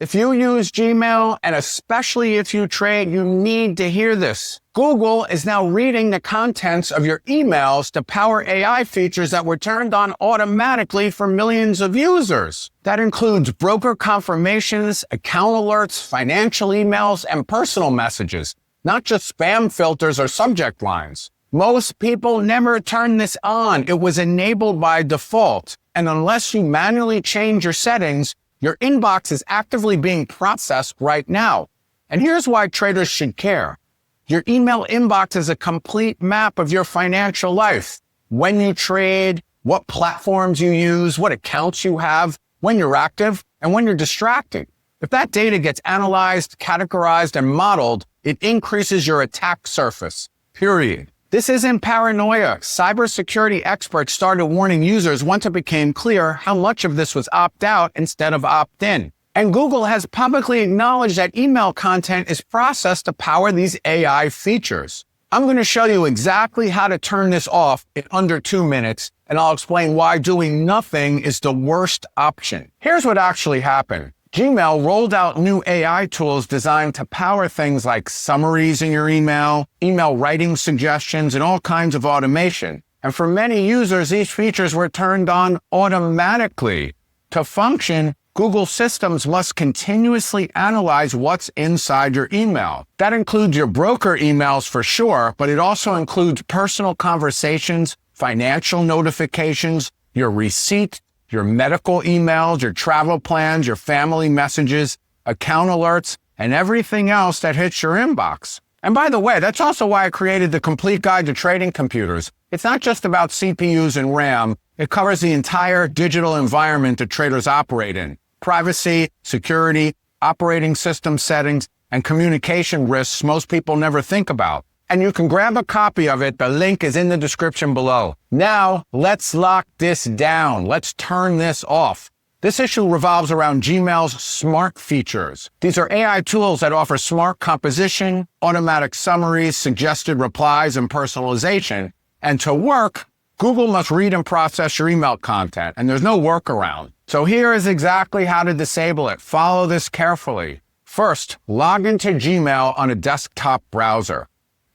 If you use Gmail, and especially if you trade, you need to hear this. Google is now reading the contents of your emails to power AI features that were turned on automatically for millions of users. That includes broker confirmations, account alerts, financial emails, and personal messages, not just spam filters or subject lines. Most people never turn this on. It was enabled by default. And unless you manually change your settings, your inbox is actively being processed right now. And here's why traders should care. Your email inbox is a complete map of your financial life. When you trade, what platforms you use, what accounts you have, when you're active, and when you're distracted. If that data gets analyzed, categorized, and modeled, it increases your attack surface, period. This isn't paranoia. Cybersecurity experts started warning users once it became clear how much of this was opt-out instead of opt-in. And Google has publicly acknowledged that email content is processed to power these AI features. I'm going to show you exactly how to turn this off in under 2 minutes, and I'll explain why doing nothing is the worst option. Here's what actually happened. Gmail rolled out new AI tools designed to power things like summaries in your email writing suggestions, and all kinds of automation. And for many users, these features were turned on automatically. To function, Google systems must continuously analyze what's inside your email. That includes your broker emails for sure, but it also includes personal conversations, financial notifications, your receipts, your medical emails, your travel plans, your family messages, account alerts, and everything else that hits your inbox. And by the way, that's also why I created the Complete Guide to Trading Computers. It's not just about CPUs and RAM. It covers the entire digital environment that traders operate in. Privacy, security, operating system settings, and communication risks most people never think about. And you can grab a copy of it. The link is in the description below. Now, let's lock this down. Let's turn this off. This issue revolves around Gmail's smart features. These are AI tools that offer smart composition, automatic summaries, suggested replies, and personalization. And to work, Google must read and process your email content, and there's no workaround. So here is exactly how to disable it. Follow this carefully. First, log into Gmail on a desktop browser.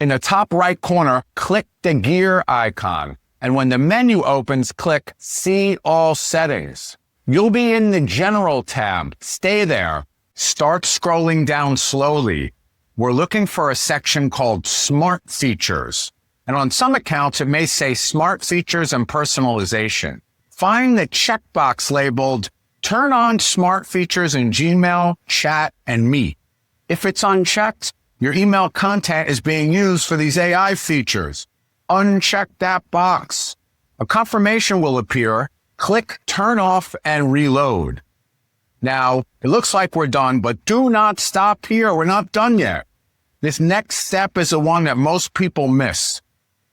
In the top right corner, click the gear icon. And when the menu opens, click See All Settings. You'll be in the General tab. Stay there. Start scrolling down slowly. We're looking for a section called Smart Features. And on some accounts, it may say Smart Features and Personalization. Find the checkbox labeled Turn on Smart Features in Gmail, Chat, and Meet. If it's unchecked, your email content is being used for these AI features. Uncheck that box. A confirmation will appear. Click Turn Off and Reload. Now, it looks like we're done, but do not stop here. We're not done yet. This next step is the one that most people miss.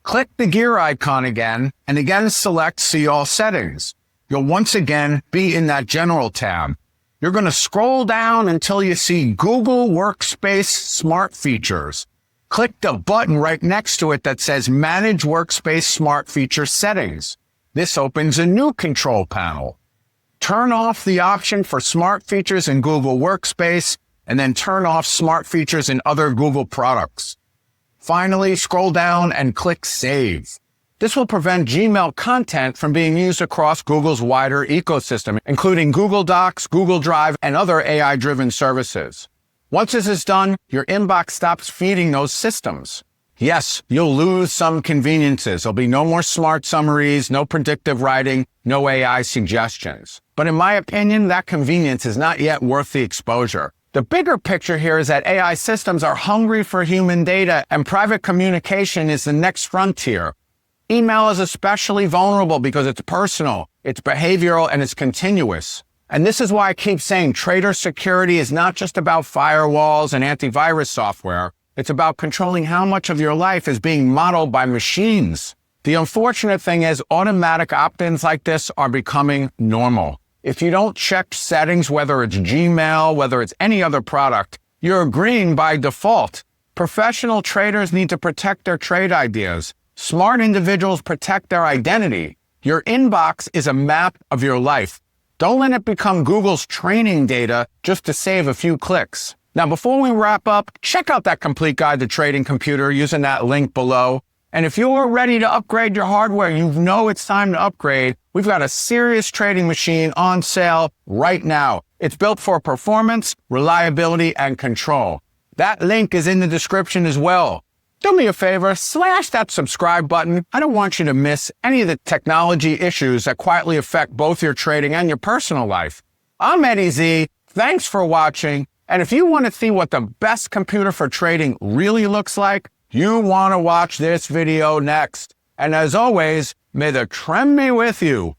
Click the gear icon again, and again select See All Settings. You'll once again be in that General tab. You're going to scroll down until you see Google Workspace Smart Features. Click the button right next to it that says Manage Workspace Smart Feature Settings. This opens a new control panel. Turn off the option for Smart Features in Google Workspace, and then turn off Smart Features in other Google products. Finally, scroll down and click Save. This will prevent Gmail content from being used across Google's wider ecosystem, including Google Docs, Google Drive, and other AI-driven services. Once this is done, your inbox stops feeding those systems. Yes, you'll lose some conveniences. There'll be no more smart summaries, no predictive writing, no AI suggestions. But in my opinion, that convenience is not yet worth the exposure. The bigger picture here is that AI systems are hungry for human data, and private communication is the next frontier. Email is especially vulnerable because it's personal, it's behavioral, and it's continuous. And this is why I keep saying trader security is not just about firewalls and antivirus software. It's about controlling how much of your life is being modeled by machines. The unfortunate thing is automatic opt-ins like this are becoming normal. If you don't check settings, whether it's Gmail, whether it's any other product, you're agreeing by default. Professional traders need to protect their trade ideas. Smart individuals protect their identity. Your inbox is a map of your life. Don't let it become Google's training data just to save a few clicks. Now, before we wrap up, check out that complete guide to trading computer using that link below. And if you're ready to upgrade your hardware, you know it's time to upgrade, we've got a serious trading machine on sale right now. It's built for performance, reliability, and control. That link is in the description as well. Do me a favor, slash that subscribe button. I don't want you to miss any of the technology issues that quietly affect both your trading and your personal life. I'm Eddie Z. Thanks for watching. And if you want to see what the best computer for trading really looks like, you want to watch this video next. And as always, may the trend be with you.